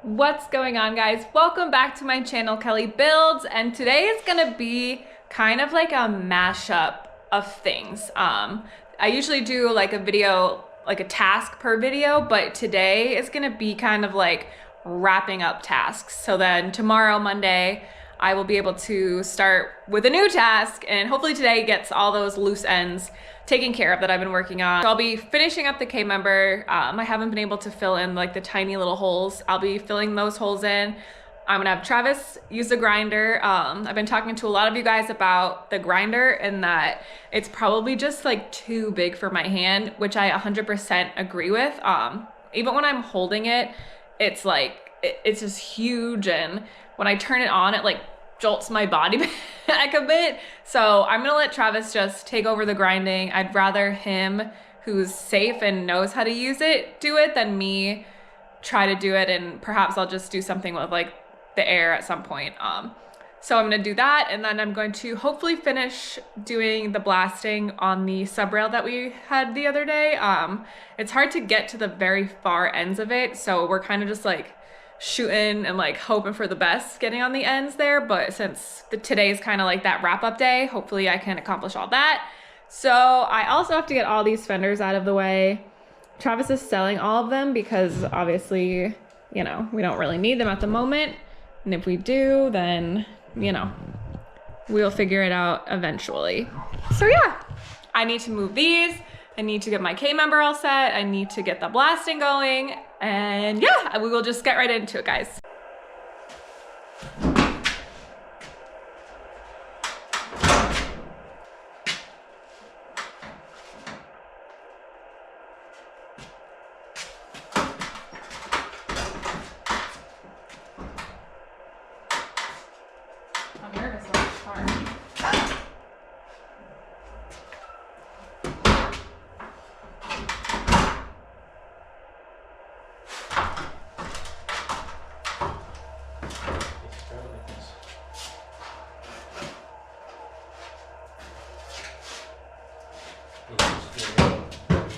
What's going on, guys? Welcome back to my channel, Kelly Builds, and today is gonna be kind of like a mashup of things. I usually do like a video, like a task per video, but today is gonna be kind of like wrapping up tasks. So then tomorrow, Monday, I will be able to start with a new task, and hopefully today gets all those loose ends taken care of that I've been working on. So I'll be finishing up the K member. I haven't been able to fill in like the tiny little holes. I'll be filling those holes in. I'm gonna have Travis use the grinder. I've been talking to a lot of you guys about the grinder and that it's probably just like too big for my hand, which I 100% agree with. Even when I'm holding it, it's like, it's just huge, and when I turn it on, it like jolts my body back a bit. So I'm gonna let Travis just take over the grinding. I'd rather him, who's safe and knows how to use it, do it than me try to do it, and perhaps I'll just do something with like the air at some point. So I'm gonna do that, and then I'm going to hopefully finish doing the blasting on the sub rail that we had the other day. It's hard to get to the very far ends of it, so we're kind of just like shooting and like hoping for the best getting on the ends there, but since today's kind of like that wrap-up day, hopefully I can accomplish all that. So I also have to get all these fenders out of the way. Travis is selling all of them because obviously, you know, we don't really need them at the moment, and if we do, then, you know, we'll figure it out eventually. So yeah, I need to move these. I need to get my K member all set. I need to get the blasting going. And yeah, we will just get right into it, guys. I'm nervous about this part.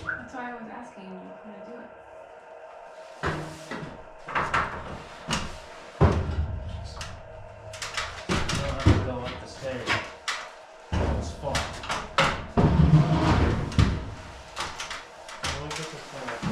That's why I was asking you how to do it. Go up the stairs. It's fun. Let me get this thing up there.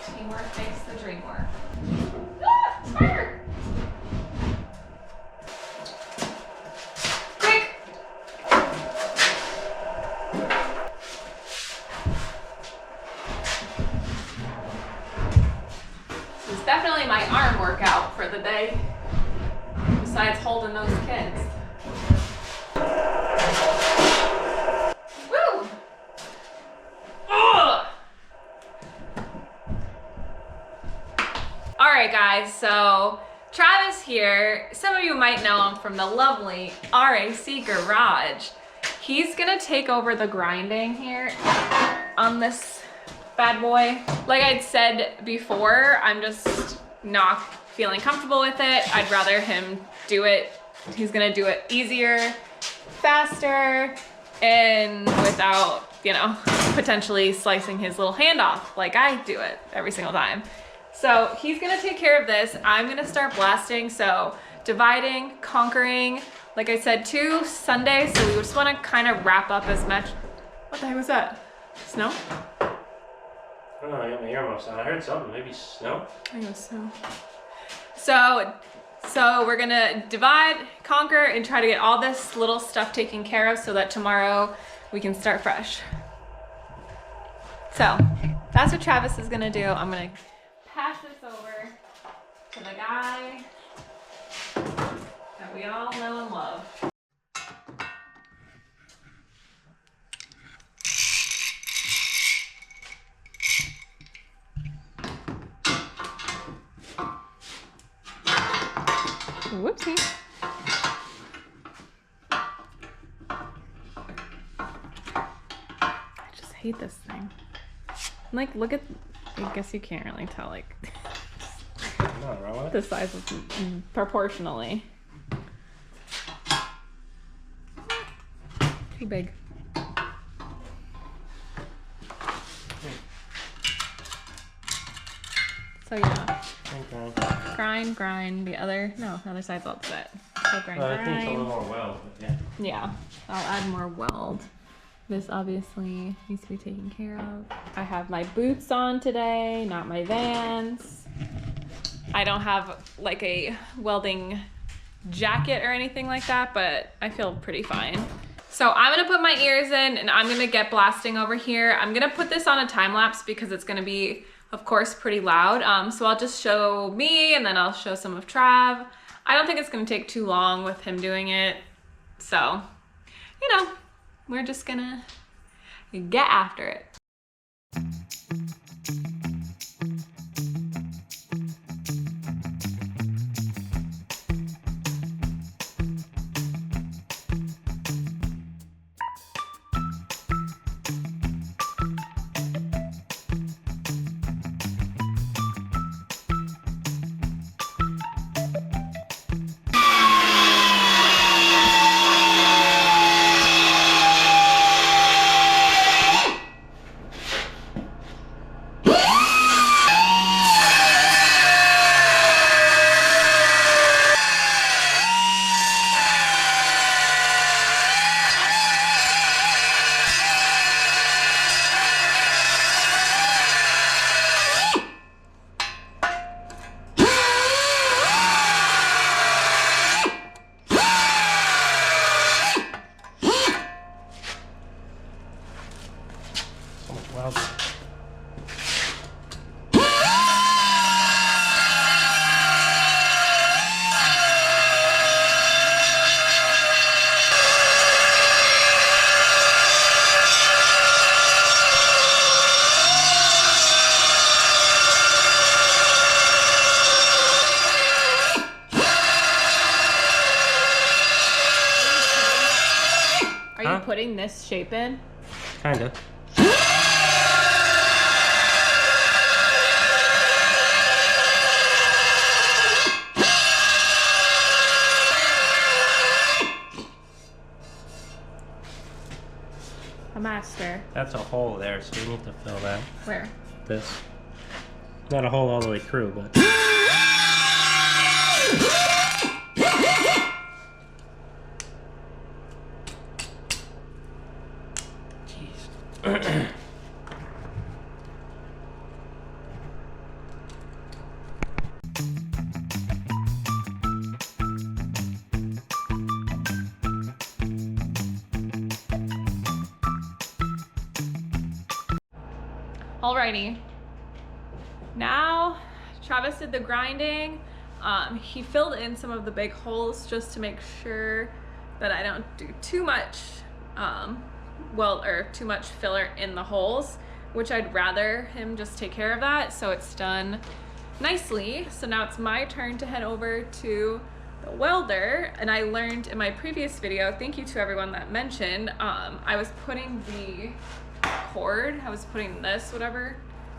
Teamwork makes the dream work. Ah, spider! Quick! This is definitely my arm workout for the day, besides holding those kids. Woo! Ugh! All right, guys, so Travis here, some of you might know him from the lovely RAC Garage. He's gonna take over the grinding here on this bad boy. Like I'd said before, I'm just not feeling comfortable with it. I'd rather him do it. He's gonna do it easier, faster, and without, you know, potentially slicing his little hand off like I do it every single time. So he's gonna take care of this. I'm gonna start blasting. So dividing, conquering, like I said, too, Sunday. So we just wanna kind of wrap up as much. What the heck was that? Snow? I don't know, I got my earmuffs on. I heard something, maybe snow? I think it was snow. So we're gonna divide, conquer, and try to get all this little stuff taken care of so that tomorrow we can start fresh. So that's what Travis is gonna do. I'm gonna pass this over to the guy that we all know and love. Whoopsie. I just hate this thing. Like, look at, I guess you can't really tell, like, Not wrong with it. the size of proportionally. Too big. So yeah, Okay. grind. The other side's all set. So grind. I think it's a little more well, but yeah. Yeah, I'll add more weld. This obviously needs to be taken care of. I have my boots on today, not my Vans. I don't have like a welding jacket or anything like that, but I feel pretty fine. So I'm gonna put my ears in and I'm gonna get blasting over here. I'm gonna put this on a time lapse because it's gonna be, of course, pretty loud. So I'll just show me and then I'll show some of Trav. I don't think it's gonna take too long with him doing it. So, you know, we're just gonna get after it. Well, Are you putting this shape in? kinda. A master. That's a hole there, so we need to fill that. Where? This. Not a hole all the way through, but. Jeez. Alrighty. Now, Travis did the grinding. He filled in some of the big holes just to make sure that I don't do too much too much filler in the holes, which I'd rather him just take care of that so it's done nicely. So now it's my turn to head over to the welder, and I learned in my previous video, thank you to everyone that mentioned, I was putting the cord, I was putting this, whatever,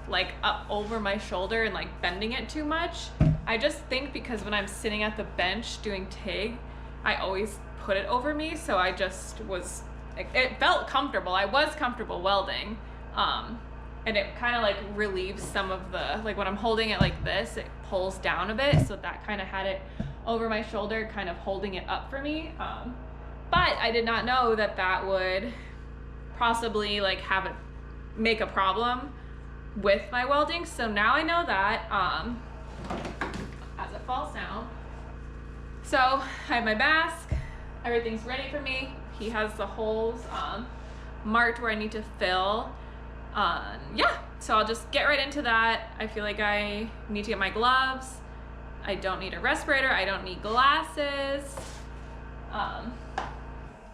like up over my shoulder and like bending it too much. I just think because when I'm sitting at the bench doing TIG, I always put it over me, so I just was, it felt comfortable. I was comfortable welding, and it kind of like relieves some of the, like when I'm holding it like this, it pulls down a bit, so that kind of had it over my shoulder, kind of holding it up for me. But I did not know that that would possibly like have it make a problem with my welding, so now I know that as it falls down. So I have my mask, everything's ready for me. He has the holes marked where I need to fill. Yeah, so I'll just get right into that. I feel like I need to get my gloves I don't need a respirator. I don't need glasses.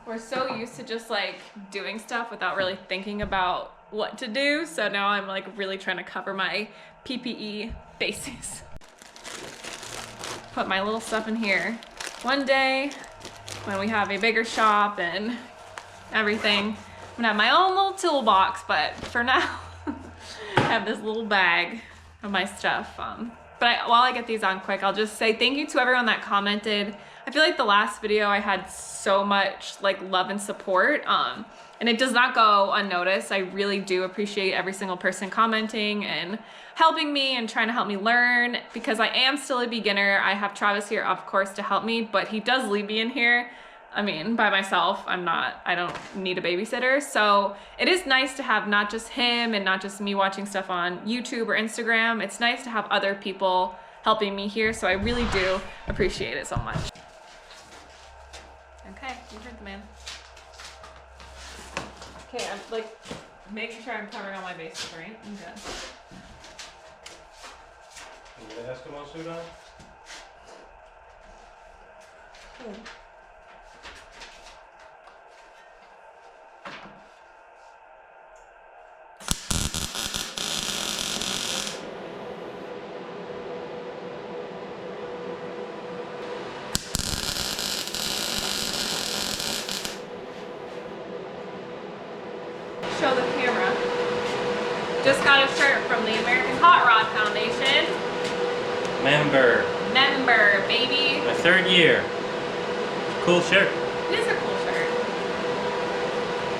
We're so used to just like doing stuff without really thinking about what to do. So now I'm like really trying to cover my PPE bases. Put my little stuff in here. One day when we have a bigger shop and everything, I'm gonna have my own little toolbox, but for now, I have this little bag of my stuff. While I get these on quick, I'll just say thank you to everyone that commented. I feel like the last video I had so much like love and support, and it does not go unnoticed. I really do appreciate every single person commenting and helping me and trying to help me learn, because I am still a beginner. I have Travis here, of course, to help me, but he does leave me in here. I mean, by myself, I don't need a babysitter. So it is nice to have not just him and not just me watching stuff on YouTube or Instagram. It's nice to have other people helping me here. So I really do appreciate it so much. Okay, you heard the man. Okay, I'm like making sure I'm covering all my bases, right? I'm good. You get an Eskimo suit on? Cool. Show the camera. Just got a shirt from the American Hot Rod Foundation. Member, Baby. my 3rd year. Cool shirt. It is a cool shirt.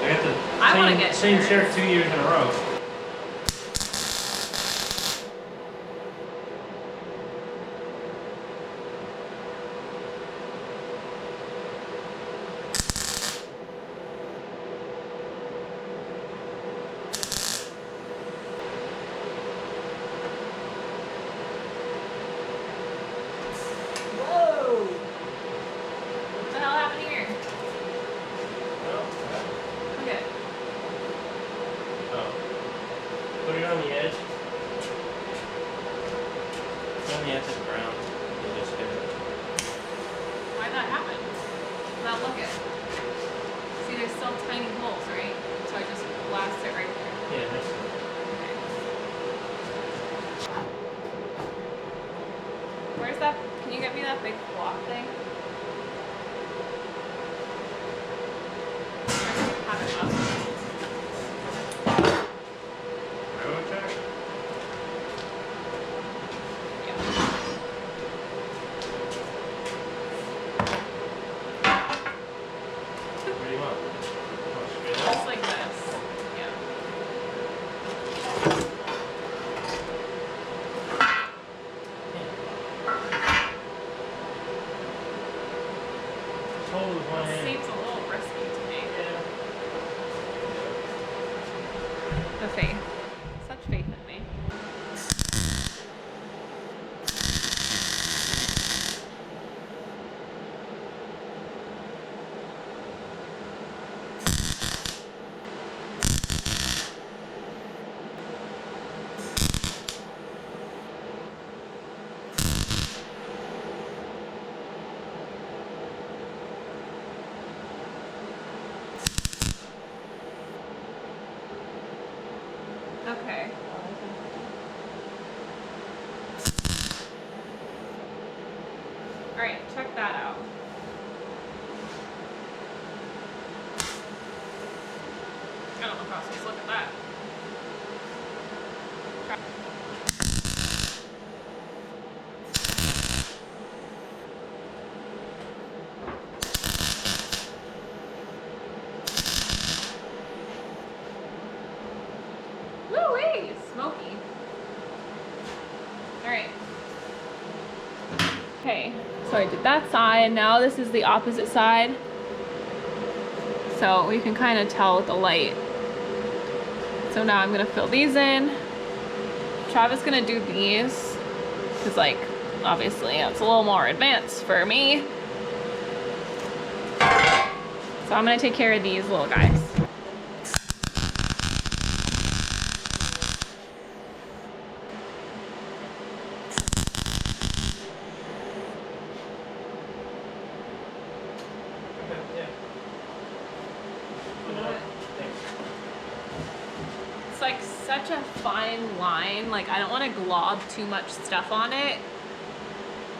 I got I wanna the get same shirts. shirt 2 years in a row. Whoa! What the hell happened here? Okay. Oh. Put it on the edge. Put it on the edge of the ground. You just hit it. Why'd that happen? Now look at it. See, there's still tiny holes, right? So I just blast it right there. Yeah, that's it. Where's that? Can you get me that big block thing? Have it up. Railroad track? Yeah. What do you want? Straight up? Just like this. Yeah. Just hold it with one hand. Seems a little risky to me. Yeah. The faith. Such faith in me. Okay. Alright, check that out. I don't know how I'm supposed to look at that. Woo-wee! Smoky. Alright. Okay, so I did that side. Now this is the opposite side. So you can kind of tell with the light. So now I'm gonna fill these in. Travis gonna do these, because like, obviously it's a little more advanced for me. So I'm gonna take care of these little guys. such a fine line. Like, I don't want to glob too much stuff on it,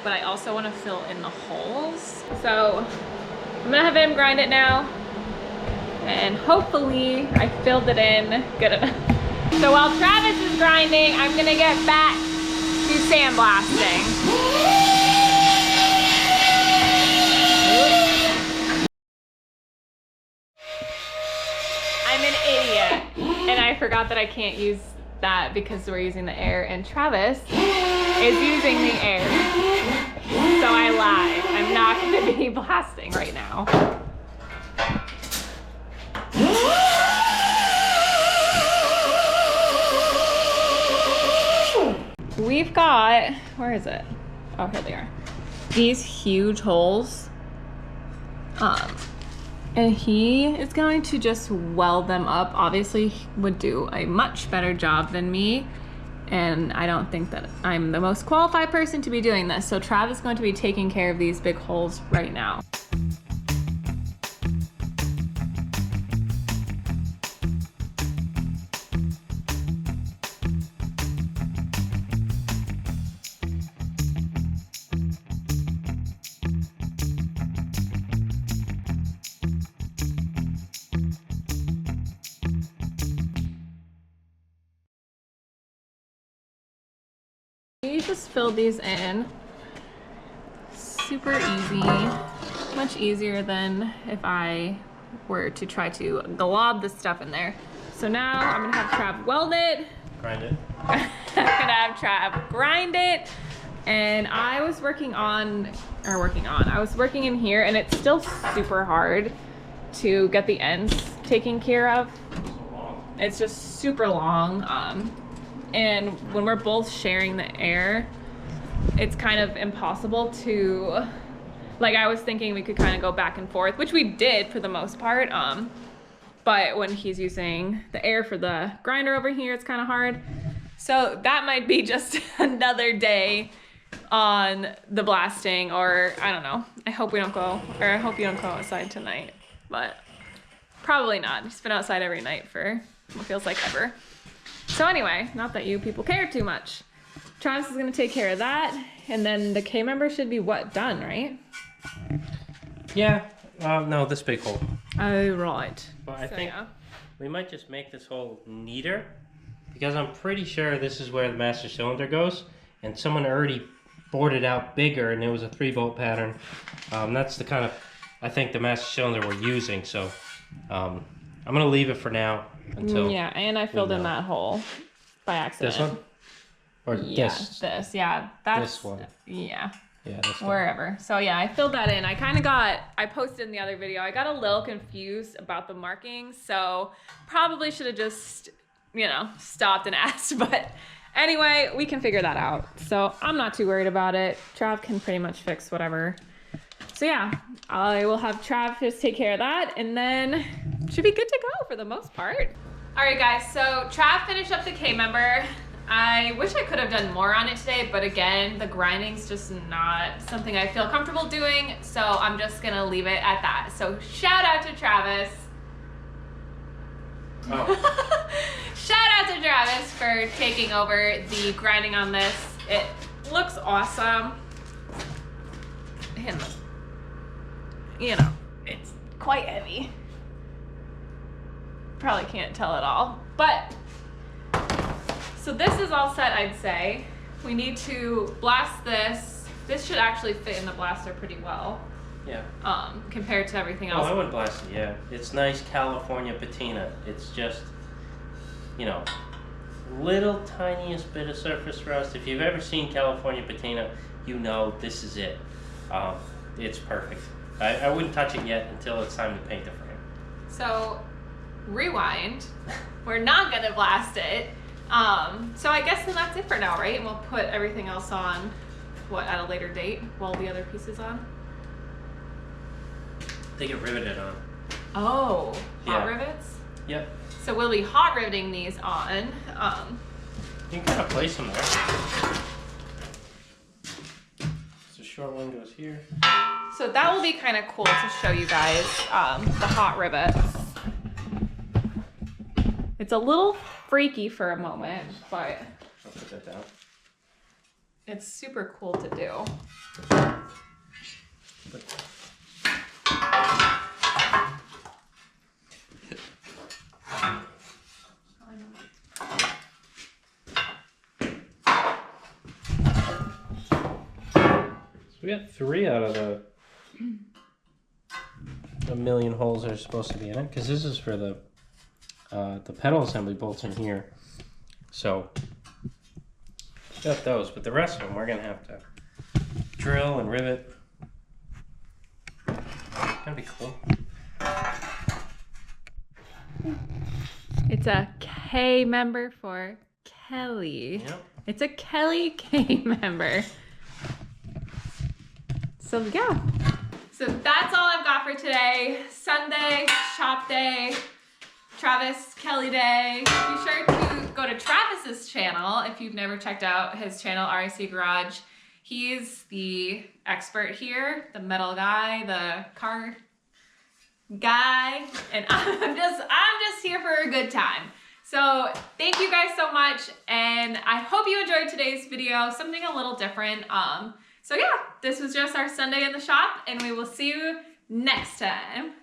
but I also want to fill in the holes. So I'm gonna have him grind it now, and hopefully I filled it in good enough. So while Travis is grinding, I'm gonna get back to sandblasting. I'm an idiot, and I forgot that I can't use that because we're using the air, and Travis is using the air. So I lied. I'm not gonna be blasting right now. We've got, where is it? Oh, here they are. These huge holes. And he is going to just weld them up. Obviously, he would do a much better job than me. And I don't think that I'm the most qualified person to be doing this. So Travis is going to be taking care of these big holes right now. You just fill these in. Super easy. Much easier than if I were to try to glob the stuff in there. So now I'm gonna have Trav weld it. Grind it. I'm gonna have Trav grind it. And I was working in here, and it's still super hard to get the ends taken care of. It's just super long. And when we're both sharing the air, it's kind of impossible to, like, I was thinking we could kind of go back and forth, which we did for the most part. But when he's using the air for the grinder over here, it's kind of hard. So that might be just another day on the blasting, or I don't know. I hope you don't go outside tonight, but probably not. He's been outside every night for what feels like ever. So anyway, not that you people care too much. Travis is gonna take care of that, and then the K member should be what, done, right? Yeah, no, this big hole. Oh, right. Well, I think we might just make this hole neater, because I'm pretty sure this is where the master cylinder goes, and someone already bored it out bigger, and it was a 3-bolt pattern. That's the kind of, I think, the master cylinder we're using, so I'm gonna leave it for now until. Yeah, and I filled in that hole by accident. This one? Or yeah, this? Yeah, that's this one. Yeah. Yeah, this one. Wherever. So yeah, I filled that in. I posted in the other video, I got a little confused about the markings, so probably should have just, stopped and asked, but anyway, we can figure that out. So I'm not too worried about it. Trav can pretty much fix whatever. So yeah, I will have Trav just take care of that, and then should be good to go for the most part. All right guys, so Trav finished up the K member. I wish I could have done more on it today, but again, the grinding's just not something I feel comfortable doing, so I'm just gonna leave it at that. So shout out to Travis. Oh. Shout out to Travis for taking over the grinding on this. It looks awesome. And, it's quite heavy. Probably can't tell at all, but so this is all set, I'd say. We need to blast this. This should actually fit in the blaster pretty well. Yeah. Compared to everything else. Oh, I would blast it, yeah. It's nice California patina. It's just, little tiniest bit of surface rust. If you've ever seen California patina, this is it. It's perfect. I wouldn't touch it yet until it's time to paint the frame. So, rewind. We're not gonna blast it. So I guess then that's it for now, right? And we'll put everything else on, at a later date, while the other piece is on? They get riveted on. Oh, hot rivets? Yep. So we'll be hot riveting these on. You can kind of place them there. So the short one goes here. So that will be kind of cool to show you guys, the hot rivets. It's a little freaky for a moment, but I'll put that down. it's super cool to do. We got 3 out of the 1,000,000 holes that are supposed to be in it, because this is for the pedal assembly bolts in here. So got those, but the rest of them we're gonna have to drill and rivet. Gonna be cool. It's a K member for Kelly. Yep. It's a Kelly K member. So yeah. So that's all I've got for today. Sunday, shop day, Travis, Kelly day. Be sure to go to Travis's channel if you've never checked out his channel, RIC Garage. He's the expert here, the metal guy, the car guy, and I'm just here for a good time. So thank you guys so much, and I hope you enjoyed today's video, something a little different. So yeah, this was just our Sunday in the shop, and we will see you next time.